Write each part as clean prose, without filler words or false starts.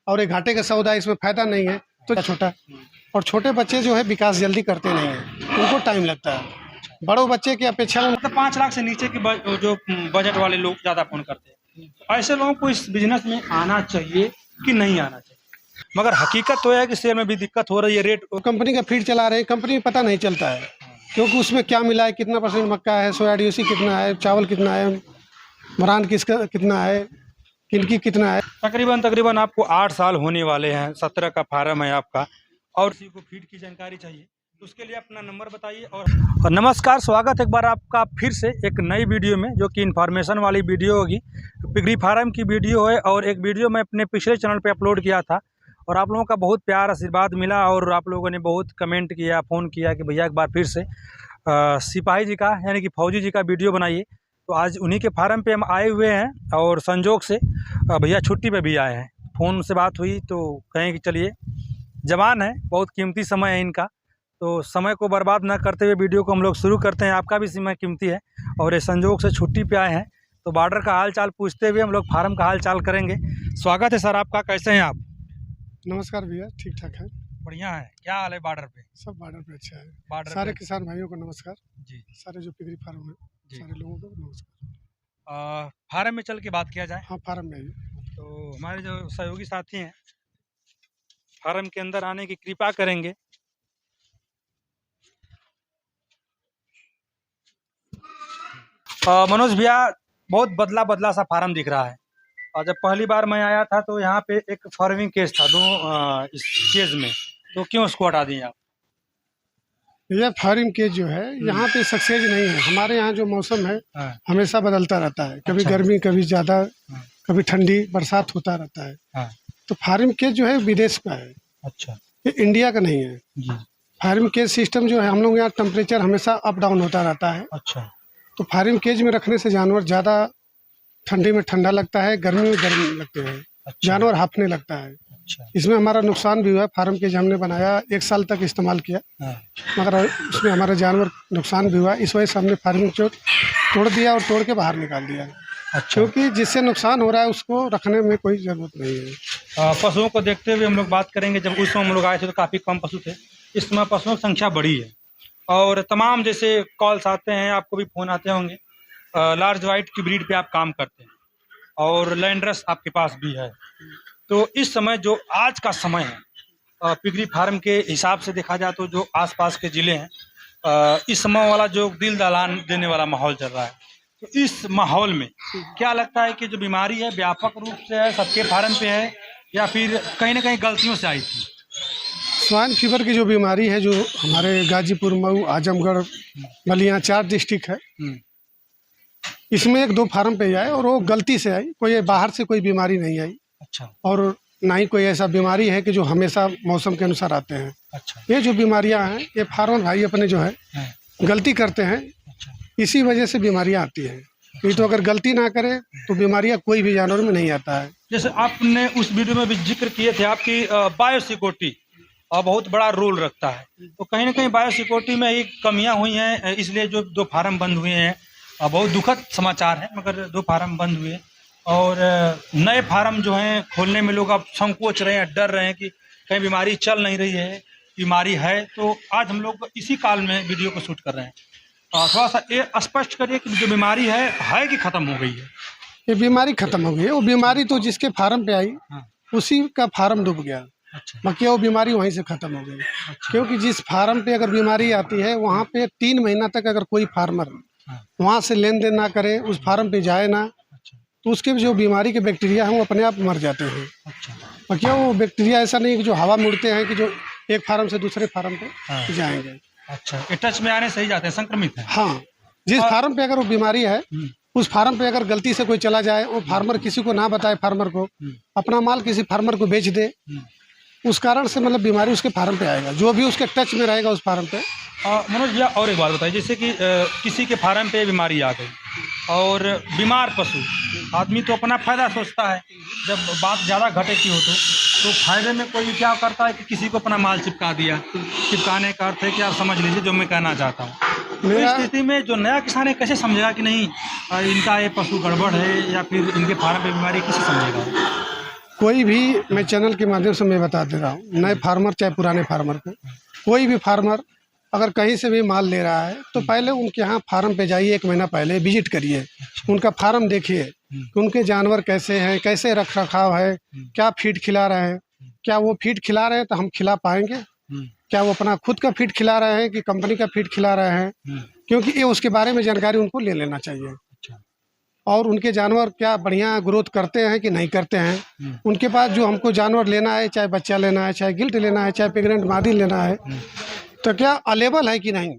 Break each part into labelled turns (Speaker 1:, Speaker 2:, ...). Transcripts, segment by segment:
Speaker 1: और एक घाटे का सौदा है, इसमें फायदा नहीं है तो छोटा। और छोटे बच्चे जो है विकास जल्दी करते नहीं है, उनको टाइम लगता है। बड़ों बच्चे की अपेक्षा
Speaker 2: मतलब 5 लाख से नीचे के जो बजट वाले लोग ज़्यादा फ़ोन करते हैं। ऐसे लोगों को इस बिजनेस में आना चाहिए कि नहीं आना चाहिए? मगर हकीकत तो है कि शेयर में भी दिक्कत हो रही है। रेट
Speaker 1: कंपनी का फीड चला रहे हैं, कंपनी में पता नहीं चलता है क्योंकि उसमें क्या मिला है, कितना परसेंट मक्का है, सोया डीओसी कितना है, चावल कितना है, मरान किसका कितना है, किनकी कितना है।
Speaker 2: तकरीबन आपको 8 साल होने वाले हैं, 17 का फार्म है आपका और किसी को फीड की जानकारी चाहिए तो उसके लिए अपना नंबर बताइए। और नमस्कार, स्वागत एक बार आपका फिर से एक नई वीडियो में, जो कि इन्फॉर्मेशन वाली वीडियो होगी। पिगरी फार्म की वीडियो है और एक वीडियो मैं अपने पिछले चैनल पे अपलोड किया था और आप लोगों का बहुत प्यार आशीर्वाद मिला और आप लोगों ने बहुत कमेंट किया, फ़ोन किया कि भैया एक बार फिर से सिपाही जी का यानी कि फौजी जी का वीडियो बनाइए। तो आज उन्हीं के फार्म पे हम आए हुए हैं और संजोग से भैया छुट्टी पे भी आए हैं। फ़ोन से बात हुई तो कहें कि चलिए, जवान है, बहुत कीमती समय है इनका, तो समय को बर्बाद ना करते हुए वीडियो को हम लोग शुरू करते हैं। आपका भी समय कीमती है और ये संजोग से छुट्टी पे आए हैं तो बॉर्डर का हाल चाल पूछते हुए हम लोग फार्म का हाल चाल करेंगे। स्वागत है सर आपका, कैसे हैं आप?
Speaker 1: नमस्कार भैया, ठीक ठाक है,
Speaker 2: बढ़िया है। क्या हाल है बॉर्डर पे?
Speaker 1: सब बॉर्डर पे अच्छा है।
Speaker 2: बॉर्डर
Speaker 1: सारे
Speaker 2: पे
Speaker 1: किसान भाइयों को नमस्कार
Speaker 2: जी।
Speaker 1: सारे जो पिगरी फार्म है
Speaker 2: जी।
Speaker 1: सारे लोगों को नमस्कार।
Speaker 2: फार्म में चल के बात किया जाए
Speaker 1: हाँ, फार्म में आइए।
Speaker 2: तो हमारे जो सहयोगी साथी हैं फार्म के अंदर आने की कृपा करेंगे। मनोज भैया, बहुत बदला बदला सा फार्म दिख रहा है और जब पहली बार मैं आया था तो यहाँ पे एक फार्मिंग केज था दो इस केज में, तो क्यों उसको हटा दिए आप?
Speaker 1: यह फार्म केज जो है यहाँ पे सक्सेस नहीं है। हमारे यहाँ जो मौसम है
Speaker 2: हाँ।
Speaker 1: हमेशा बदलता रहता है, कभी
Speaker 2: अच्छा।
Speaker 1: गर्मी, कभी ज़्यादा,
Speaker 2: हाँ।
Speaker 1: कभी ठंडी, बरसात होता रहता है।
Speaker 2: हाँ।
Speaker 1: तो फार्म केज जो है विदेश का है,
Speaker 2: अच्छा
Speaker 1: ये इंडिया का नहीं है।
Speaker 2: जी।
Speaker 1: फार्म केज सिस्टम जो है, हम लोग यहाँ टेम्परेचर हमेशा अप डाउन होता रहता है।
Speaker 2: अच्छा
Speaker 1: तो फार्म केज में रखने से जानवर ज़्यादा ठंडी में ठंडा लगता है, गर्मी में गर्म लगते हैं,
Speaker 2: अच्छा।
Speaker 1: जानवर हांफने लगता है।
Speaker 2: अच्छा।
Speaker 1: इसमें हमारा नुकसान भी हुआ। फार्म केज हमने बनाया 1 साल तक इस्तेमाल किया,
Speaker 2: हाँ।
Speaker 1: मगर उसमें हमारे जानवर नुकसान भी हुआ। इस वजह से हमने फार्मिंग को तोड़ दिया और तोड़ के बाहर निकाल दिया।
Speaker 2: अच्छा।
Speaker 1: क्योंकि जिससे नुकसान हो रहा है उसको रखने में कोई ज़रूरत नहीं है।
Speaker 2: पशुओं को देखते हुए हम लोग बात करेंगे। जब उस समय हम लोग आए थे तो काफ़ी कम पशु थे, इस समय पशुओं की संख्या बढ़ी है और तमाम जैसे कॉल्स आते हैं, आपको भी फ़ोन आते होंगे। लार्ज वाइट की ब्रीड पे आप काम करते हैं और लैंडरस आपके पास भी है। तो इस समय जो आज का समय है पिगरी फार्म के हिसाब से देखा जाए तो जो आसपास के ज़िले हैं, इस समय वाला जो दिल दहलान देने वाला माहौल चल रहा है, तो इस माहौल में क्या लगता है कि जो बीमारी है व्यापक रूप से है, सबके फार्म पे है या फिर कहीं ना कहीं गलतियों से आई थी?
Speaker 1: स्वाइन फीवर की जो बीमारी है, जो हमारे गाजीपुर, मऊ, आजमगढ़, बलिया 4 डिस्ट्रिक्ट है, इसमें 1-2 फार्म पे आई और वो गलती से आई। कोई बाहर से कोई बीमारी नहीं आई। अच्छा। और ना ही कोई ऐसा बीमारी है कि जो हमेशा मौसम के अनुसार आते हैं। अच्छा। ये जो बीमारियां हैं, ये फार्मर भाई अपने जो है गलती करते हैं। अच्छा। इसी वजह से बीमारियां आती हैं। नहीं तो अगर गलती ना करे तो बीमारियां कोई भी जानवर में नहीं आता है।
Speaker 2: जैसे आपने उस वीडियो में भी जिक्र किए थे आपकी बायोसिक्योरिटी बहुत बड़ा रोल रखता है, तो कहीं ना कहीं बायोसिक्योरिटी में ही कमियां हुई हैं, इसलिए जो 2 फार्म बंद हुए हैं। बहुत दुखद समाचार है, मगर 2 फार्म बंद हुए और नए फार्म जो हैं खोलने में लोग अब संकोच रहे हैं, डर रहे हैं कि कहीं बीमारी चल नहीं रही है, बीमारी है। तो आज हम लोग इसी काल में वीडियो को शूट कर रहे हैं। थोड़ा सा ये स्पष्ट करिए कि जो बीमारी है कि ख़त्म हो गई है?
Speaker 1: ये बीमारी खत्म हो गई है। वो बीमारी तो जिसके फार्म पे आई उसी का फार्म डूब गया। अच्छा। बाकी वो बीमारी वहीं से खत्म हो गई। अच्छा। क्योंकि जिस फार्म पे अगर बीमारी आती है वहाँ पे 3 महीना तक अगर कोई फार्मर वहाँ से लेन देन ना करे, उस फार्म पे जाए ना, तो उसके जो बीमारी के बैक्टीरिया हैं वो अपने आप मर जाते हैं। अच्छा। बाकी वो बैक्टीरिया ऐसा नहीं कि जो हवा में उड़ते हैं कि जो एक फार्म से दूसरे फार्म पे जाएंगे। अच्छा,
Speaker 2: ये टच में आने से ही जाते हैं, संक्रमित है।
Speaker 1: हाँ, जिस फार्म पे अगर वो बीमारी है उस फार्म पे अगर गलती से कोई चला जाए, वो फार्मर किसी को ना बताए, फार्मर को अपना माल किसी फार्मर को बेच दे, उस कारण से मतलब बीमारी उसके फार्म पे आएगा, जो भी उसके टच में रहेगा उस फार्म पे।
Speaker 2: मनोज भैया, और एक बात बताइए, जैसे कि किसी के फार्म पे बीमारी आ गई और बीमार पशु, आदमी तो अपना फ़ायदा सोचता है, जब बात ज़्यादा घटे की हो तो फायदे में कोई क्या करता है कि किसी को अपना माल चिपका दिया। चिपकाने का अर्थ है कि आप समझ लीजिए जो मैं कहना चाहता हूँ। तो इस स्थिति में जो नया किसान है कैसे समझेगा कि नहीं इनका ये पशु गड़बड़ है या फिर इनके फार्म पे बीमारी, कैसे समझेगा?
Speaker 1: कोई भी, मैं चैनल के माध्यम से मैं बता दे रहा हूँ, नए फार्मर चाहे पुराने फार्मर को, कोई भी फार्मर अगर कहीं से भी माल ले रहा है तो पहले उनके यहाँ फार्म पे जाइए, 1 महीना पहले विजिट करिए, उनका फार्म देखिए कि उनके जानवर कैसे हैं, कैसे रख रखाव है, क्या फीड खिला रहे हैं, क्या वो फीड खिला रहे हैं तो हम खिला पाएंगे, क्या वो अपना खुद का फीड खिला रहे हैं कि कंपनी का फीड खिला रहे हैं, क्योंकि ये उसके बारे में जानकारी उनको ले लेना चाहिए। और उनके जानवर क्या बढ़िया ग्रोथ करते हैं कि नहीं करते हैं, उनके पास जो हमको जानवर लेना है, चाहे बच्चा लेना है, चाहे गिल्ट लेना है, चाहे प्रेग्नेंट मादी लेना है, तो क्या अवेलेबल है कि नहीं,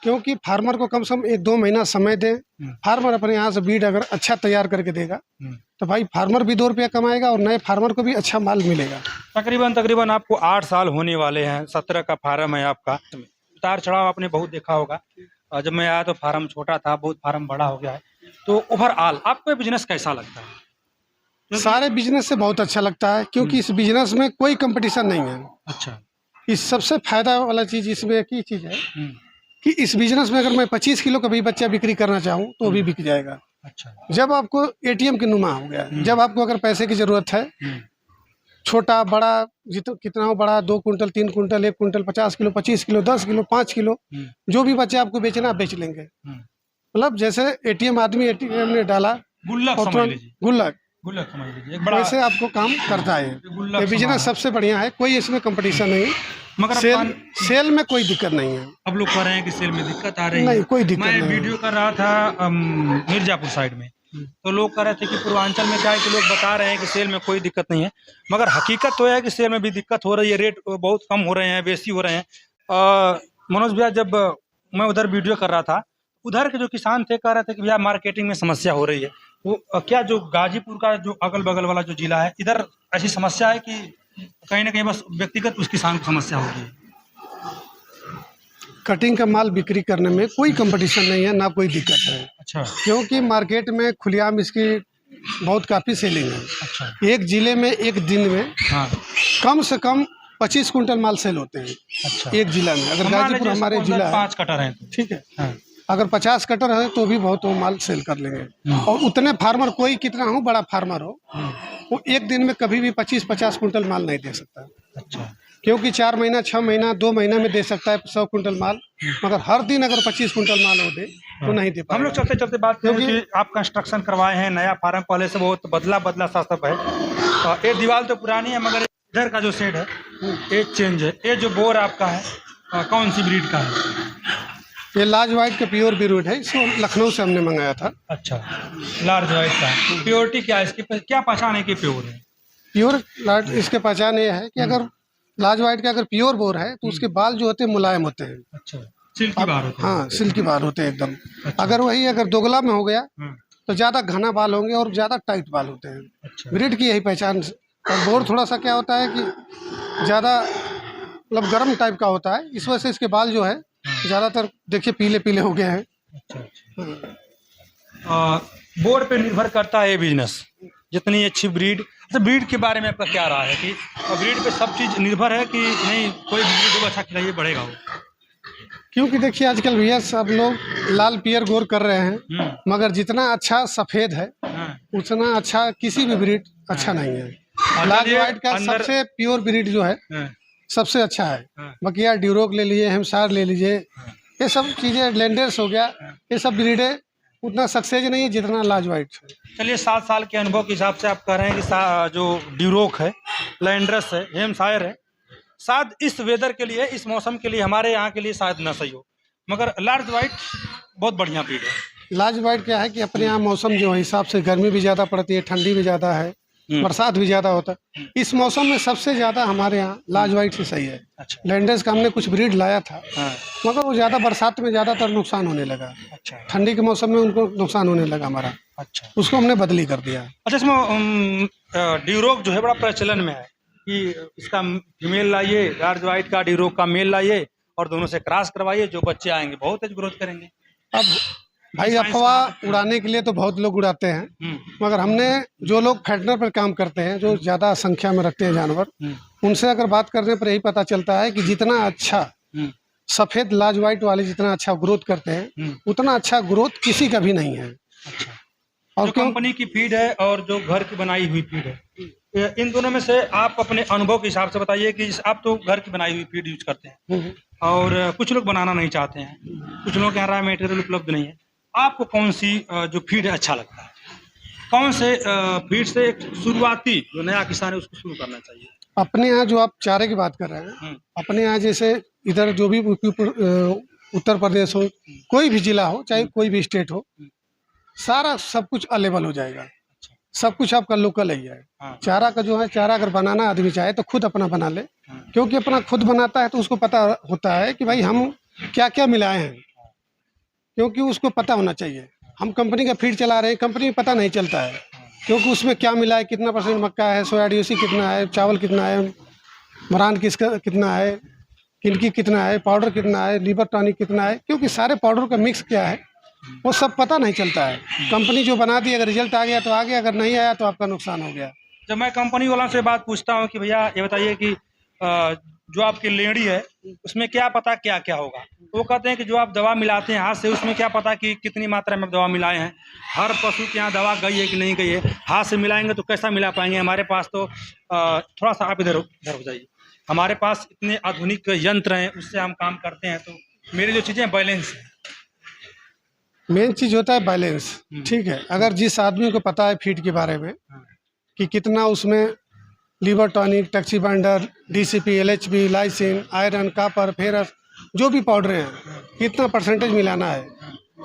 Speaker 1: क्योंकि फार्मर को कम से कम 1-2 महीना समय दें। फार्मर अपने यहाँ से बीड अगर अच्छा तैयार करके देगा तो भाई फार्मर भी 2 रुपया कमाएगा और नए फार्मर को भी अच्छा माल मिलेगा।
Speaker 2: तकरीबन आपको 8 साल होने वाले हैं, 17 का फार्म है आपका। उतार चढ़ाव आपने बहुत देखा होगा। जब मैं आया तो फार्म छोटा था, बहुत फार्म बड़ा हो गया है। तो ओवरऑल आपको बिजनेस कैसा लगता है?
Speaker 1: सारे बिजनेस से बहुत अच्छा लगता है, क्योंकि इस बिजनेस में कोई कंपटीशन नहीं है।
Speaker 2: अच्छा।
Speaker 1: इस सबसे फायदा वाला चीज़ इसमें एक ही चीज़ है कि इस बिजनेस में अगर मैं 25 किलो का भी बच्चा बिक्री करना चाहूँ तो भी बिक जाएगा।
Speaker 2: अच्छा।
Speaker 1: जब आपको ATM की नुमा हो गया, जब आपको अगर पैसे की ज़रूरत है, छोटा बड़ा कितना हो, बड़ा 2 quintal 3 quintal 1 quintal 50 kilo 25 kilo 10 kilo 5 kilo जो भी बच्चा आपको बेचना आप बेच लेंगे। मतलब जैसे ATM आदमी ATM ने डाला,
Speaker 2: गुल्लक समझ लीजिए, गुल्लक समझ लीजिए, एक बड़ा
Speaker 1: वैसे आपको काम करता है। ये बिजनेस सबसे बढ़िया है, कोई इसमें कंपटीशन नहीं,
Speaker 2: मगर
Speaker 1: सेल में कोई दिक्कत नहीं है।
Speaker 2: अब लोग कह रहे हैं कि सेल में दिक्कत आ रही है।
Speaker 1: नहीं, कोई दिक्कत
Speaker 2: मैं
Speaker 1: नहीं।
Speaker 2: वीडियो कर रहा था मिर्जापुर साइड में, तो लोग कह रहे थे कि पूर्वांचल में क्या है कि लोग बता रहे हैं कि सेल में कोई दिक्कत नहीं है, मगर हकीकत तो है कि सेल में भी दिक्कत हो रही है। रेट बहुत कम हो रहे हैं, बेसी हो रहे हैं। मनोज भैया, जब मैं उधर वीडियो कर रहा था, उधर के जो किसान थे कह रहे थे कि भैया मार्केटिंग में समस्या हो रही है। वो क्या जो गाजीपुर का जो अगल बगल वाला जो जिला है, इधर ऐसी समस्या है कि कहीं ना कहीं बस व्यक्तिगत उस किसान को समस्या होगी?
Speaker 1: कटिंग का माल बिक्री करने में कोई कंपटीशन नहीं है, ना कोई दिक्कत है।
Speaker 2: अच्छा।
Speaker 1: क्योंकि मार्केट में खुलेआम इसकी बहुत काफ़ी सेलिंग है।
Speaker 2: अच्छा।
Speaker 1: एक जिले में एक दिन में
Speaker 2: हाँ,
Speaker 1: कम से कम 25 कुंटल माल सेल होते हैं।
Speaker 2: अच्छा।
Speaker 1: एक जिला में, अगर गाजीपुर हमारे जिला है,
Speaker 2: 5 कटर हैं तो
Speaker 1: ठीक है,
Speaker 2: हाँ।
Speaker 1: अगर 50 कटर है तो भी बहुत वो माल सेल कर लेंगे। और उतने फार्मर, कोई कितना हो बड़ा फार्मर हो, वो एक दिन में कभी भी 25-50 कुंटल माल नहीं दे सकता।
Speaker 2: अच्छा।
Speaker 1: क्योंकि 4 महीना 6 महीना 2 महीना में दे सकता है 100 कुंटल माल, मगर हर दिन अगर 25 कुंटल माल हो दे तो नहीं दे पाएगा।
Speaker 2: हम लोग चलते चलते बात करें कि आप कंस्ट्रक्शन करवाए हैं, नया फार्म पहले से बहुत बदला सा सब है। ये दीवार तो पुरानी है, मगर इधर का जो शेड है ये चेंज है। ये जो बोर आपका है कौन सी ब्रीड का है?
Speaker 1: ये लार्ज वाइट का प्योर ब्रीड है, इसको लखनऊ से हमने मंगाया था।
Speaker 2: अच्छा, लार्ज वाइट का। प्योरिटी क्या है इसकी, क्या पहचान है कि प्योर है?
Speaker 1: प्योर लार्ज, इसके पहचान ये है कि अगर लार्ज वाइट का अगर प्योर बोर है तो उसके बाल जो होते हैं मुलायम होते हैं।
Speaker 2: अच्छा, सिल्की बाल होते हैं।
Speaker 1: हाँ, सिल्की बाल होते हैं एकदम।
Speaker 2: अच्छा।
Speaker 1: अगर दोगला में हो गया तो ज़्यादा घना बाल होंगे और ज़्यादा टाइट बाल होते हैं।
Speaker 2: अच्छा।
Speaker 1: ब्रीड की यही पहचान। और बोर थोड़ा सा क्या होता है कि ज़्यादा मतलब गर्म टाइप का होता है, इस वजह से इसके बाल जो है ज़्यादातर देखिए पीले पीले हो गए हैं।
Speaker 2: अच्छा। बोर्ड पे निर्भर करता है ये बिजनेस, जितनी अच्छी ब्रीड। तो ब्रीड के बारे में आपका क्या रहा है कि ब्रीड पे सब चीज़ निर्भर है कि नहीं, कोई ब्रीड अच्छा खिलाइए बढ़ेगा वो?
Speaker 1: क्योंकि देखिए आजकल भैया सब लोग लाल पियर गोर कर रहे हैं, मगर जितना अच्छा सफ़ेद है उतना अच्छा किसी भी ब्रीड अच्छा नहीं है। लार्ज वाइट का सबसे प्योर ब्रीड जो है सबसे अच्छा है। बकिया ड्यूरोक ले लीजिए, हेमसार ले लीजिए, ये सब चीज़ें, लैंडर्स हो गया, ये सब ब्रीडें उतना सक्सेस नहीं है जितना लार्ज वाइट है।
Speaker 2: चलिए, 7 साल के अनुभव के हिसाब से आप कह रहे हैं कि जो ड्यूरोक है, लैंडर्स है, हेमसायर है, शायद इस वेदर के लिए, इस मौसम के लिए, हमारे यहाँ के लिए शायद ना सही हो, मगर लार्ज वाइट बहुत बढ़िया ब्रीड है।
Speaker 1: लार्ज वाइट क्या है कि अपने यहाँ मौसम जो हिसाब से गर्मी भी ज़्यादा पड़ती है, ठंडी भी ज़्यादा है, बरसात भी ज़्यादा होता है, इस मौसम में सबसे ज़्यादा हमारे यहाँ लार्ज वाइट से सही है।
Speaker 2: अच्छा।
Speaker 1: लैंडर्स का हमने कुछ ब्रीड लाया था, मगर वो ज़्यादा बरसात में ज़्यादातर नुकसान होने लगा।
Speaker 2: अच्छा।
Speaker 1: ठंडी के मौसम में उनको नुकसान होने लगा हमारा।
Speaker 2: अच्छा।
Speaker 1: उसको हमने बदली कर दिया।
Speaker 2: अच्छा, इसमें ड्यूरोक जो है बड़ा प्रचलन में है कि इसका फीमेल लाइए, लार्ज वाइट का ड्यूरोक का मेल लाइए और दोनों से क्रॉस करवाइए, जो बच्चे आएंगे बहुत तेज ग्रोथ करेंगे।
Speaker 1: अब भाई अफवाह उड़ाने के लिए तो बहुत लोग उड़ाते हैं, मगर हमने जो लोग फैटनर पर काम करते हैं, जो ज़्यादा संख्या में रखते हैं जानवर, उनसे अगर बात करने पर यही पता चलता है कि जितना अच्छा सफ़ेद लार्ज वाइट वाले जितना अच्छा ग्रोथ करते हैं, उतना अच्छा ग्रोथ किसी का भी नहीं है।
Speaker 2: अच्छा।
Speaker 1: और
Speaker 2: जो कंपनी की फीड है और जो घर की बनाई हुई फीड है, इन दोनों में से आप अपने अनुभव के हिसाब से बताइए कि आप तो घर की बनाई हुई फीड यूज करते हैं और कुछ लोग बनाना नहीं चाहते हैं, कुछ लोगों के यहाँ रॉ मटेरियल उपलब्ध नहीं है, आपको कौन सी जो फीड है अच्छा लगता है? कौन से फीड से एक शुरुआती जो नया किसान है उसको शुरू करना चाहिए?
Speaker 1: अपने यहाँ जो आप चारे की बात कर रहे हैं, अपने यहाँ जैसे इधर जो भी उत्तर प्रदेश हो, कोई भी जिला हो, चाहे कोई भी स्टेट हो, सारा सब कुछ अवेलेबल हो जाएगा। सब कुछ आपका लोकल ही है। चारा का जो है, चारा अगर बनाना आदमी चाहे तो खुद अपना बना ले, क्योंकि अपना खुद बनाता है तो उसको पता होता है कि भाई हम क्या क्या मिलाए हैं, क्योंकि उसको पता होना चाहिए। हम कंपनी का फीड चला रहे हैं, कंपनी में पता नहीं चलता है क्योंकि उसमें क्या मिला है, कितना % मक्का है, सोया DOC कितना है, चावल कितना है, मरान किसका कितना है, किनकी कितना है, पाउडर कितना है, लीवर टॉनिक कितना है, क्योंकि सारे पाउडर का मिक्स क्या है वो सब पता नहीं चलता है। कंपनी जो बना दी, अगर रिजल्ट आ गया तो आ गया, अगर नहीं आया तो आपका नुकसान हो गया।
Speaker 2: जब मैं कंपनी वाला से बात पूछता हूँ कि भैया ये बताइए कि जो आपकी लेड़ी है उसमें क्या पता क्या क्या होगा, वो कहते हैं कि जो आप दवा मिलाते हैं हाथ से, उसमें क्या पता कि कितनी मात्रा में दवा मिलाए हैं, हर पशु के यहाँ दवा गई है कि नहीं गई है, हाथ से मिलाएंगे तो कैसा मिला पाएंगे। हमारे पास तो थोड़ा सा आप इधर हो जाइए, हमारे पास इतने आधुनिक यंत्र हैं, उससे हम काम करते हैं, तो मेरी जो चीज़ें बैलेंस है।
Speaker 1: मेन चीज होता है बैलेंस, ठीक है। अगर जिस आदमी को पता है फीड के बारे में कि कितना उसमें liver tonic, toxin binder, DCP, LHB, lysine, iron, copper, ferrous, जो भी पाउडर हैं कितना % मिलाना है,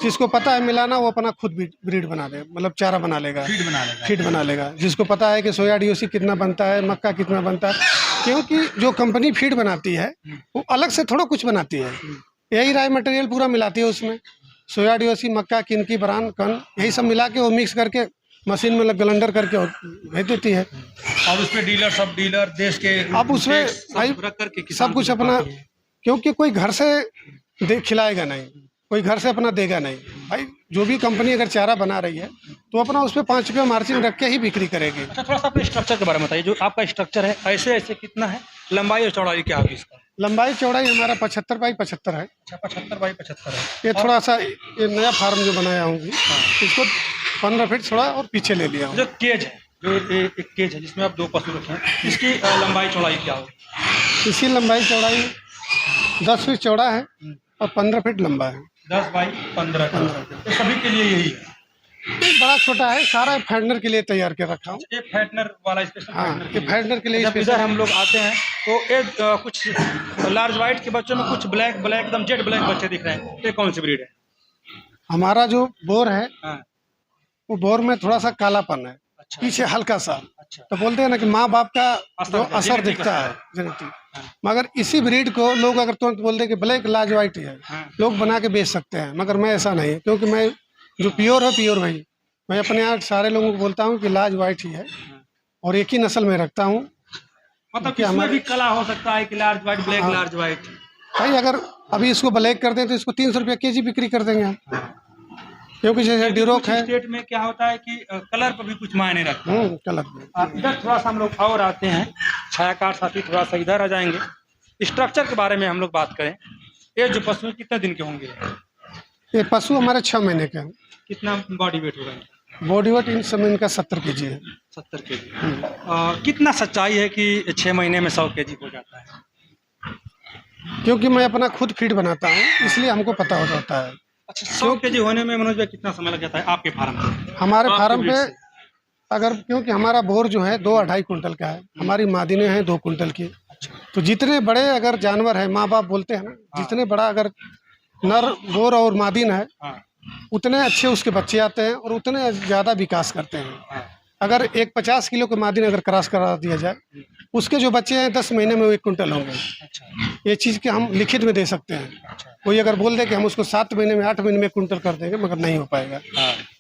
Speaker 1: जिसको पता है मिलाना वो अपना खुद ब्रीड बना दे, मतलब चारा बना लेगा, फीड बना लेगा। जिसको पता है कि सोया DOC कितना बनता है, मक्का कितना बनता है, क्योंकि जो कंपनी फीड बनाती है वो अलग से थोड़ा कुछ बनाती है, यही रॉ मटेरियल पूरा मिलाती है उसमें। सोया DOC, मक्का, किनकी, बरान, कन, यही सब मिला के वो मिक्स करके मशीन में ग्लाइंडर करके भेज देती है।
Speaker 2: और उसमें डीलर, सब डीलर देश के,
Speaker 1: अब उसमें भाई सब कुछ अपना, क्योंकि कोई घर से खिलाएगा नहीं, कोई घर से अपना देगा नहीं भाई। जो भी कंपनी अगर चारा बना रही है तो अपना उस पर 5 रुपये मार्जिन रख के ही बिक्री करेगी।
Speaker 2: अच्छा, थोड़ा सा अपने स्ट्रक्चर के बारे में बताइए, जो आपका स्ट्रक्चर है ऐसे ऐसे कितना है, लंबाई और चौड़ाई क्या होगी इसका?
Speaker 1: लंबाई चौड़ाई हमारा 75 बाई 75 है।
Speaker 2: अच्छा, 75 बाई 75 है।
Speaker 1: ये थोड़ा सा ये नया फार्म जो बनाया हूँ इसको 15 फीट थोड़ा और पीछे ले लिया हूँ।
Speaker 2: जो केज है, जो एक केज है जिसमें आप 2 पशु रखे हैं, इसकी लंबाई चौड़ाई क्या होगी?
Speaker 1: इसकी लंबाई चौड़ाई 10 फीट चौड़ा है और 15 फीट लंबा है।
Speaker 2: 10 बाई 15 तो सभी के लिए यही है?
Speaker 1: बड़ा छोटा है, सारा फैटनर के लिए तैयार कर रखा हूँ।
Speaker 2: एक फैटनर वाला स्पेशल?
Speaker 1: हाँ, ये फैटनर के लिए।
Speaker 2: जब इधर हम लोग आते हैं तो एक कुछ लार्ज वाइट के बच्चों में कुछ ब्लैक एकदम जेट ब्लैक बच्चे दिख रहे हैं, ये कौन सी ब्रीड है?
Speaker 1: हमारा जो बोर है
Speaker 2: हाँ।
Speaker 1: वो बोर में थोड़ा सा कालापन है। अच्छा। पीछे हल्का सा। अच्छा। तो बोलते हैं ना कि माँ बाप का जो असर दिखता है, जेनेटिक। मगर इसी ब्रीड को लोग अगर तुरंत बोलते हैं कि ब्लैक लार्ज वाइट है, लोग बना के बेच सकते हैं, मगर मैं ऐसा नहीं, क्योंकि मैं जो प्योर है प्योर भाई, मैं अपने यहाँ सारे लोगों को बोलता हूँ कि लार्ज वाइट ही है और एक ही नस्ल में रखता हूँ।
Speaker 2: मतलब कि हमें भी कला हो सकता है कि large white, black, large white
Speaker 1: भाई। अगर अभी इसको ब्लैक कर दें तो इसको 300 रुपये kg बिक्री कर देंगे हम, क्योंकि जैसे ड्यूरोक है।
Speaker 2: स्टेट में क्या होता है कि कलर पर भी कुछ मायने रखता है।
Speaker 1: कलर में
Speaker 2: इधर थोड़ा सा हम लोग और आते हैं, छायाकार साथी थोड़ा सा इधर आ जाएंगे। स्ट्रक्चर के बारे में हम लोग बात करें, ये जो पशु कितने दिन के होंगे?
Speaker 1: ये पशु हमारे 6 महीने के हैं।
Speaker 2: कितना बॉडी वेट होगा?
Speaker 1: बॉडी वेट इन समय इनका 70 kg है।
Speaker 2: 70 kg। कितना सच्चाई है कि 6 महीने में 100 kg हो जाता है?
Speaker 1: क्योंकि मैं अपना खुद फीड बनाता हूँ, इसलिए हमको पता हो जाता है।
Speaker 2: अच्छा, 100 kg होने में मनोज भाई कितना समय लग जाता है आपके फार्म पे?
Speaker 1: हमारे फार्म पे अगर, क्योंकि हमारा बोर जो है 2-2.5 कुंटल का है, हमारी मादिने हैं 2 कुंटल की। तो जितने बड़े अगर जानवर है, माँ बाप बोलते हैं ना, जितने बड़ा अगर नर बोर और मादिन है उतने अच्छे उसके बच्चे आते हैं और उतने ज़्यादा विकास करते हैं। अगर एक 50 किलो के मादिन अगर क्रॉस करा दिया जाए, उसके जो बच्चे हैं 10 महीने में 1 कुंटल होंगे। ये चीज़ के हम लिखित में दे सकते हैं। कोई अगर बोल दे कि हम उसको 7 महीने में 8 महीने में 1 कुंटल कर देंगे, मगर नहीं हो पाएगा।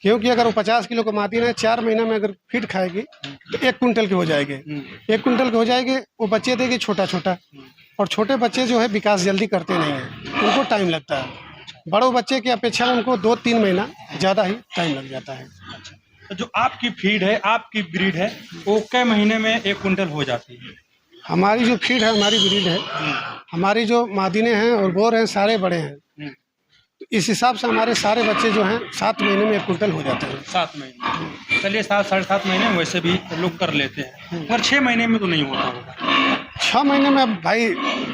Speaker 1: क्योंकि अगर वो 50 किलो का मादिन है, 4 महीने में अगर फीड खाएगी तो 1 कुंटल के हो जाएंगे। 1 कुंटल के हो जाएंगे, वो बच्चे देंगे छोटा छोटा, और छोटे बच्चे जो है विकास जल्दी करते नहीं हैं, उनको टाइम लगता है। बड़ों बच्चे की अपेक्षा उनको 2-3 महीना ज़्यादा ही टाइम लग जाता है।
Speaker 2: तो जो आपकी फीड है, आपकी ब्रीड है, वो कै महीने में 1 कुंटल हो जाती है?
Speaker 1: हमारी जो फीड है, हमारी ब्रीड है, हमारी जो मादिने हैं और बोर हैं सारे बड़े हैं, तो इस हिसाब से हमारे सारे बच्चे जो हैं 7 महीने में 1 कुंटल हो जाते हैं।
Speaker 2: 7 महीने, चलिए 7 साढ़े 7 महीने में वैसे भी लोग कर लेते हैं, मगर 6 महीने में तो नहीं होता होगा।
Speaker 1: 6 महीने में अब भाई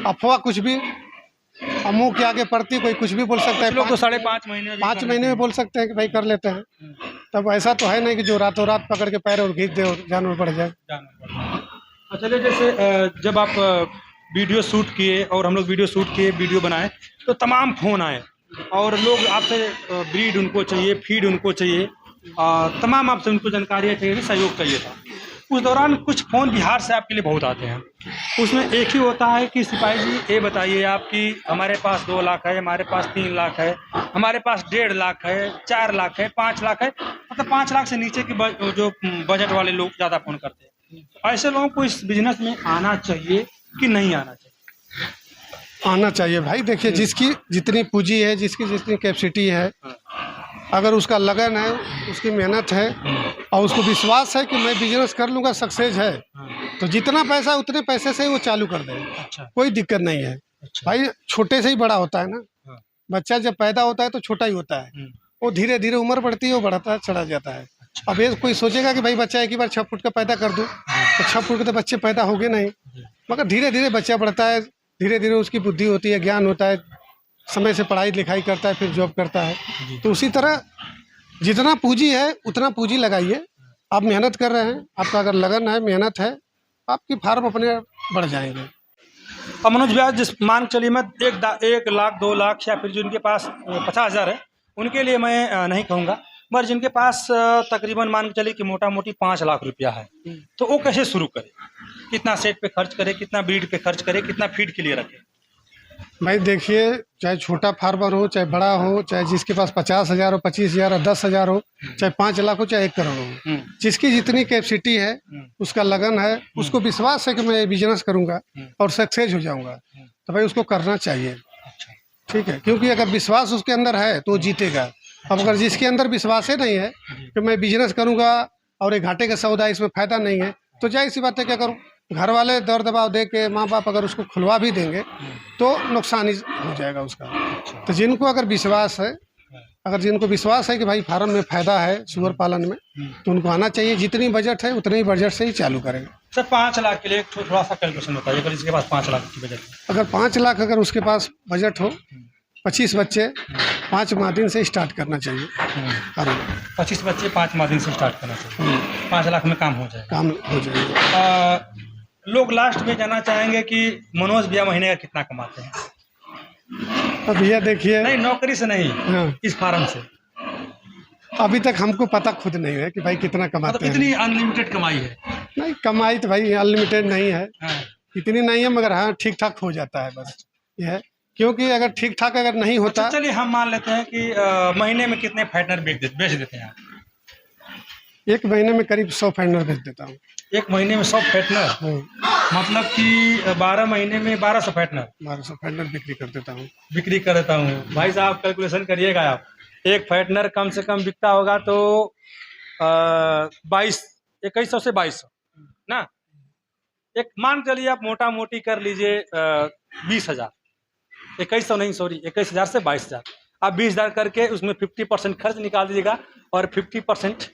Speaker 1: अफवाह कुछ भी, अब मुँह के आगे पड़ती, कोई कुछ भी बोल सकता है।
Speaker 2: कुछ लोग तो 5.5 महीने में भी
Speaker 1: 5
Speaker 2: कर
Speaker 1: महीने
Speaker 2: लेते
Speaker 1: में बोल सकते हैं कि भाई कर लेते हैं। तब ऐसा तो है नहीं कि जो रातों रात पकड़ के पैर और खींच दे और जानवर बढ़ जाए।
Speaker 2: और चलिए जैसे जब आप वीडियो शूट किए और हम लोग वीडियो शूट किए, वीडियो बनाए, तो तमाम फ़ोन आए और लोग आपसे ब्रीड उनको चाहिए, फीड उनको चाहिए, तमाम आपसे उनको जानकारियाँ चाहिए थी, सहयोग चाहिए था। उस दौरान कुछ फ़ोन बिहार से आपके लिए बहुत आते हैं, उसमें एक ही होता है कि सिपाही जी ये बताइए आप कि हमारे पास 2 लाख है, हमारे पास 3 लाख है, हमारे पास 1.5 लाख है, 4 लाख है, 5 लाख है, मतलब 5 लाख से नीचे के जो बजट वाले लोग ज़्यादा फ़ोन करते हैं। ऐसे लोगों को इस बिजनेस में आना चाहिए कि नहीं आना चाहिए?
Speaker 1: आना चाहिए भाई। देखिए, जिसकी जितनी पूंजी है, जिसकी जितनी कैपेसिटी है, अगर उसका लगन है, उसकी मेहनत है और उसको विश्वास है कि मैं बिजनेस कर लूँगा, सक्सेस है, तो जितना पैसा उतने पैसे से ही वो चालू कर दे।
Speaker 2: अच्छा।
Speaker 1: कोई दिक्कत नहीं है।
Speaker 2: अच्छा।
Speaker 1: भाई छोटे से ही बड़ा होता है ना।
Speaker 2: हाँ।
Speaker 1: बच्चा जब पैदा होता है तो छोटा ही होता है, वो धीरे धीरे उम्र बढ़ती है, वो बढ़ता चढ़ा जाता है। अब ये कोई सोचेगा कि भाई बच्चा एक ही बार 6 फुट का पैदा कर दूं, तो 6 फुट के तो बच्चे पैदा होंगे नहीं, मगर धीरे धीरे बच्चा बढ़ता है, धीरे धीरे उसकी बुद्धि होती है, ज्ञान होता है, समय से पढ़ाई लिखाई करता है, फिर जॉब करता है। तो उसी तरह जितना पूंजी है उतना पूंजी लगाइए। आप मेहनत कर रहे हैं, आपका अगर लगन है, मेहनत है, आपकी फार्म अपने बढ़ जाएंगे।
Speaker 2: अब मनोज भैया, जिस मान चलिए मैं 1 लाख 2 लाख या फिर जिनके पास 50,000 है, उनके लिए मैं नहीं कहूँगा, मगर जिनके पास तकरीबन मान के चलिए कि मोटा मोटी 5 लाख रुपया है, तो वो कैसे शुरू करे? कितना सेट पे खर्च करे, कितना ब्रीड पे खर्च करे, कितना फीड के लिए रखे?
Speaker 1: भाई देखिए, चाहे छोटा फार्मर हो, चाहे बड़ा हो, चाहे जिसके पास 50,000 हो, 25,000 हो, 10,000 हो, चाहे 5 लाख हो, चाहे 1 करोड़ हो, जिसकी जितनी कैपेसिटी है, उसका लगन है, उसको विश्वास है कि मैं बिजनेस करूंगा और सक्सेस हो जाऊंगा, तो भाई उसको करना चाहिए। ठीक है, क्योंकि अगर विश्वास उसके अंदर है तो वो जीतेगा। अब अगर जिसके अंदर विश्वास ही नहीं है कि मैं बिजनेस करूंगा और एक घाटे का सौदा, इसमें फायदा नहीं है, तो जाहिर सी बात है कि अगर घर वाले दौर दबाव दे के, माँ बाप अगर उसको खुलवा भी देंगे तो नुकसान ही हो जाएगा उसका। तो जिनको अगर विश्वास है, अगर जिनको विश्वास है कि भाई फार्म में फ़ायदा है, सुअर पालन में, तो उनको आना चाहिए। जितनी बजट है उतने ही बजट से ही चालू करेंगे।
Speaker 2: सर 5 लाख के लिए थोड़ा सा कैलकुलेशन बताइए, अगर इसके पास 5 लाख की बजट है।
Speaker 1: अगर 5 लाख अगर उसके पास बजट हो, 25 बच्चे 5 माह दिन से स्टार्ट करना चाहिए।
Speaker 2: 25 बच्चे 5 माह दिन से स्टार्ट करना चाहिए, 5 लाख में काम हो जाएगा।
Speaker 1: काम हो जाएगा।
Speaker 2: लोग लास्ट में जानना चाहेंगे कि मनोज भैया महीने का कितना कमाते हैं?
Speaker 1: अब भैया देखिए,
Speaker 2: नहीं नौकरी से नहीं,
Speaker 1: हाँ,
Speaker 2: इस फार्म से
Speaker 1: अभी तक हमको पता खुद नहीं है कि भाई कितना कमाते
Speaker 2: मतलब इतनी अनलिमिटेड कमाई है?
Speaker 1: नहीं, कमाई तो भाई अनलिमिटेड नहीं है।
Speaker 2: हाँ।
Speaker 1: इतनी नहीं है, मगर हाँ ठीक ठाक हो जाता है, बस ये है। क्योंकि अगर ठीक ठाक अगर नहीं होता,
Speaker 2: अच्छा, चलिए हम मान लेते हैं कि महीने में कितने फाइटनर बेच देते हैं आप?
Speaker 1: 1 महीने में करीब 100 फाइनर भेज देता हूँ।
Speaker 2: 1 महीने में 100 फाइटनर, मतलब कि 12 महीने में 1200 फाइटनर
Speaker 1: 1200 फाइनर बिक्री कर देता हूँ।
Speaker 2: बिक्री कर देता हूँ। भाई साहब कैलकुलेशन करिएगा आप, एक फाइटनर कम से कम बिकता होगा तो 2100 से 2200 ना। एक मान चलिए आप मोटा मोटी कर लीजिए 20,000, 2100 नहीं, सॉरी, 21,000 से 22,000, आप 20,000 करके उसमें 50% खर्च निकाल दीजिएगा और 50%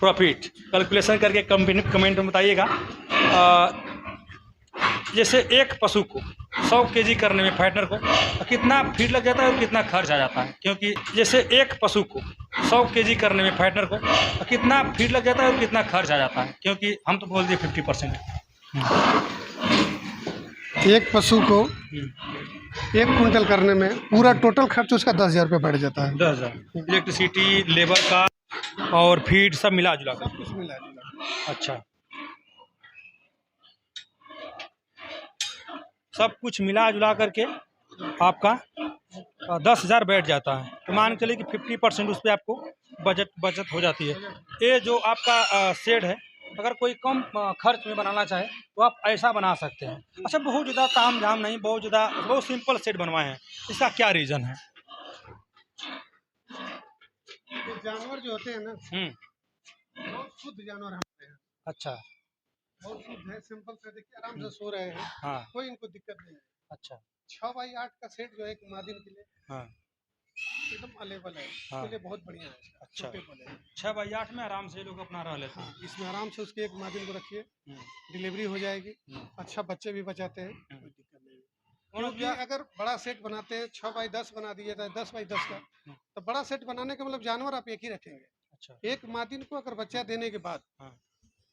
Speaker 2: प्रॉफिट कैलकुलेशन करके कमेंट में बताइएगा। जैसे एक पशु को 100 केजी करने में फाइटनर को कितना फीड लग जाता है और कितना खर्च आ जाता है, क्योंकि जैसे एक पशु को 100 केजी करने में फाइटनर को कितना फीड लग जाता है और कितना खर्च आ जाता है, क्योंकि हम तो बोल दिए 50%।
Speaker 1: एक पशु को 1 कुंटल करने में पूरा टोटल खर्च उसका 10,000 रुपये बढ़ जाता है।
Speaker 2: 10,000 इलेक्ट्रिसिटी, लेबर का और फीड सब मिला जुला कर।
Speaker 1: कुछ मिला जुला।
Speaker 2: अच्छा, सब कुछ मिला जुला करके आपका 10,000 बैठ जाता है। तो मान के चलिए कि 50% उस पर आपको बचत हो जाती है। ये जो आपका शेड है, अगर कोई कम खर्च में बनाना चाहे तो आप ऐसा बना सकते हैं। अच्छा, बहुत ज़्यादा ताम झाम नहीं, बहुत सिंपल शेड बनवाए हैं, इसका क्या रीज़न है?
Speaker 1: जानवर जो होते हैं ना, बहुत शुद्ध जानवर हमारे हैं।
Speaker 2: अच्छा,
Speaker 1: बहुत शुद्ध है, सिंपल से देखिए, आराम से सो रहे हैं।
Speaker 2: हाँ,
Speaker 1: कोई इनको दिक्कत नहीं है।
Speaker 2: अच्छा,
Speaker 1: 6 बाई 8 का सेट जो है एक मादिन के लिए,
Speaker 2: हाँ,
Speaker 1: एकदम अलेबल है,
Speaker 2: हाँ।
Speaker 1: उसके लिए बहुत बढ़िया है।
Speaker 2: अच्छा।
Speaker 1: छोटे पल है।
Speaker 2: 6x8 में आराम से ये लोग अपना रह लेते
Speaker 1: हाँ,
Speaker 2: हैं।
Speaker 1: इसमें आराम से उसके एक मार्जिन को रखिए,
Speaker 2: हम्म,
Speaker 1: डिलीवरी हो जाएगी।
Speaker 2: हम्म,
Speaker 1: अच्छा बच्चे भी बचाते हैं,
Speaker 2: हम्म।
Speaker 1: कोई दिक्कत नहीं है।
Speaker 2: मनोज
Speaker 1: क्योंकि
Speaker 2: भैया,
Speaker 1: अगर बड़ा सेट बनाते हैं 6x10 बना दिए तो 10x10 का,
Speaker 2: हम्म,
Speaker 1: तो बड़ा सेट बनाने का मतलब जानवर आप एक ही रखेंगे।
Speaker 2: अच्छा।
Speaker 1: एक मार्जिन को अगर बच्चा देने के बाद
Speaker 2: हाँ,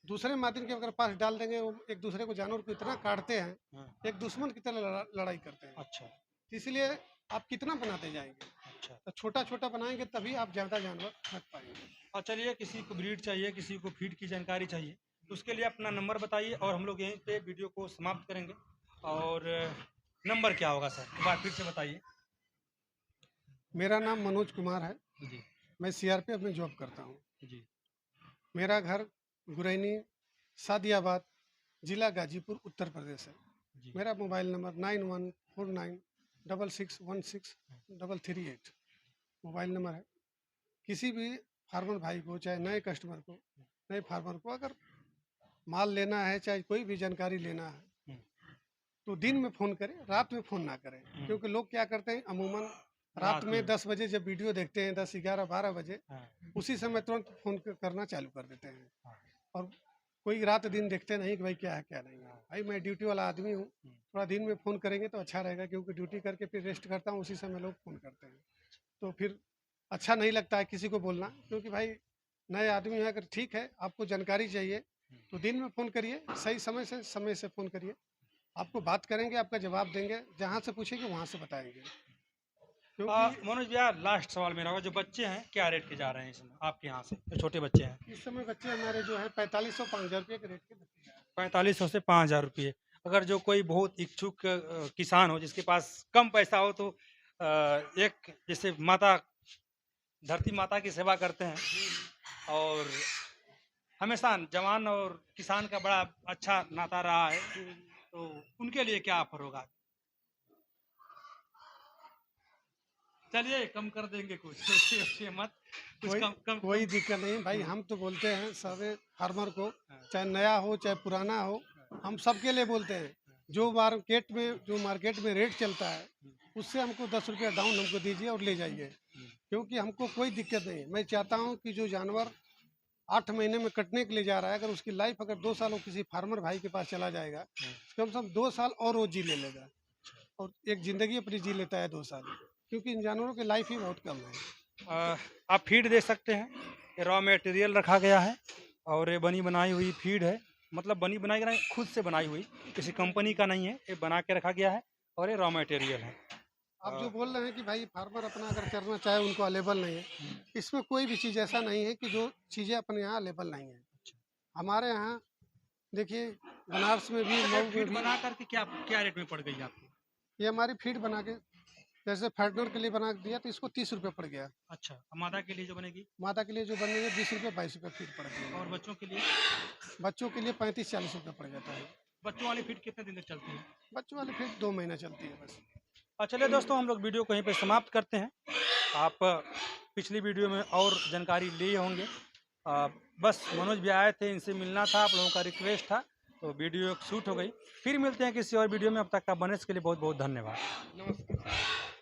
Speaker 1: दूसरे मार्जिन के अगर पास डाल देंगे, वो एक दूसरे को जानवर को इतना काटते हैं,
Speaker 2: हाँ,
Speaker 1: एक दुश्मन की तरह लड़ाई करते हैं।
Speaker 2: अच्छा,
Speaker 1: इसलिए आप कितना बनाते जाएंगे,
Speaker 2: अच्छा।
Speaker 1: तो छोटा छोटा बनाएंगे तभी आप ज़्यादा जानवर रख पाएंगे।
Speaker 2: और चलिए, किसी को ब्रीड चाहिए, किसी को फीड की जानकारी चाहिए, तो उसके लिए अपना नंबर बताइए और हम लोग यहीं पे वीडियो को समाप्त करेंगे। और नंबर क्या होगा सर, एक बार फिर से बताइए।
Speaker 1: मेरा नाम मनोज कुमार है,
Speaker 2: जी,
Speaker 1: मैं सीआरपीएफ में जॉब करता हूँ।
Speaker 2: जी,
Speaker 1: मेरा घर गुरैनी सादियाबाद, जिला गाजीपुर, उत्तर प्रदेश है।
Speaker 2: जी।
Speaker 1: मेरा मोबाइल नंबर 914966163338 मोबाइल नंबर है। किसी भी फार्मर भाई को, चाहे नए कस्टमर को, नए फार्मर को अगर माल लेना है, चाहे कोई भी जानकारी लेना है,
Speaker 2: हम्म,
Speaker 1: तो दिन में फ़ोन करें, रात में फ़ोन ना करें। क्योंकि लोग क्या करते हैं, अमूमन रात में 10 बजे जब वीडियो देखते हैं, 10, 11, 12 बजे,
Speaker 2: हाँ,
Speaker 1: उसी समय तुरंत फ़ोन करना चालू कर देते हैं।
Speaker 2: हाँ,
Speaker 1: और कोई रात दिन देखते नहीं कि भाई क्या है क्या नहीं है। भाई मैं ड्यूटी वाला आदमी हूँ, थोड़ा दिन में फ़ोन करेंगे तो अच्छा रहेगा, क्योंकि ड्यूटी करके फिर रेस्ट करता हूँ, उसी समय लोग फ़ोन करते हैं, तो फिर अच्छा नहीं लगता है किसी को बोलना। क्योंकि भाई नए आदमी हैं, अगर ठीक है आपको जानकारी चाहिए तो दिन में फ़ोन करिए, सही समय से फ़ोन करिए, आपको बात करेंगे, आपका जवाब देंगे, जहाँ से पूछेंगे वहाँ से बताएंगे। क्योंकि
Speaker 2: मनोज भैया, लास्ट सवाल मेरा होगा, जो बच्चे हैं क्या रेट के जा रहे हैं इस समय आपके यहाँ से, जो छोटे बच्चे हैं?
Speaker 1: इस समय बच्चे हमारे जो है 4500-5000 रुपये के रेट के बच्चे हैं।
Speaker 2: 4500 से 5000 रुपये। अगर जो कोई बहुत इच्छुक किसान हो, जिसके पास कम पैसा हो, तो एक जैसे माता, धरती माता की सेवा करते हैं और हमेशा जवान और किसान का बड़ा अच्छा नाता रहा है, तो उनके लिए क्या ऑफर होगा? चलिए, कम कर देंगे कुछ, सोचिए मत, कुछ
Speaker 1: कोई
Speaker 2: कम कम
Speaker 1: कोई
Speaker 2: कम।
Speaker 1: दिक्कत नहीं भाई, हम तो बोलते हैं सारे फार्मर को,
Speaker 2: हाँ,
Speaker 1: चाहे नया हो चाहे पुराना हो, हम सबके लिए बोलते हैं। जो मार्केट में रेट चलता है, उससे हमको 10 रुपया डाउन हमको दीजिए और ले जाइए। क्योंकि हमको कोई दिक्कत नहीं है। मैं चाहता हूँ कि जो जानवर 8 महीने में कटने के लिए जा रहा है, अगर उसकी लाइफ अगर 2 साल वो किसी फार्मर भाई के पास चला जाएगा, कम से कम 2 साल और वो जी ले लेगा, और एक ज़िंदगी अपनी जी लेता है 2 साल। क्योंकि इन जानवरों की लाइफ ही बहुत कम है।
Speaker 2: आप फीड दे सकते हैं, ये रॉ मटेरियल रखा गया है और ये बनी बनाई हुई फीड है, मतलब बनी बनाई नहीं, खुद से बनाई हुई, किसी कंपनी का नहीं है, ये बना के रखा गया है और ये रॉ मटेरियल है।
Speaker 1: आप जो बोल रहे हैं कि भाई फार्मर अपना अगर करना चाहे उनको अवेलेबल नहीं है, इसमें कोई भी चीज़ ऐसा नहीं है कि जो चीज़ें अपने यहाँ अवेलेबल नहीं है। हमारे यहाँ देखिए, बनारस में भी, मऊ में
Speaker 2: फीड
Speaker 1: भी,
Speaker 2: बना करके क्या क्या रेट में पड़ गई आपको?
Speaker 1: ये हमारी फीड बना के, जैसे फैटनर के लिए बना के दिया तो इसको 30 रुपये पड़ गया।
Speaker 2: अच्छा, अब मादा के लिए जो बनेगी?
Speaker 1: माता के लिए जो बनेगी 20 रुपये 22 रुपये फीड पड़ गई।
Speaker 2: और बच्चों के लिए?
Speaker 1: बच्चों के लिए 35-40 रुपये पड़ जाता है।
Speaker 2: बच्चों वाली फीड कितने दिन तक चलती है?
Speaker 1: बच्चों वाली फीड 2 महीना चलती है बस।
Speaker 2: चलिए दोस्तों, हम लोग वीडियो को यहीं पे समाप्त करते हैं। आप पिछली वीडियो में और जानकारी लिए होंगे। बस मनोज भी आए थे, इनसे मिलना था, आप लोगों का रिक्वेस्ट था, तो वीडियो शूट हो गई। फिर मिलते हैं किसी और वीडियो में, अब तक का बने के लिए बहुत बहुत धन्यवाद।
Speaker 1: नमस्कार।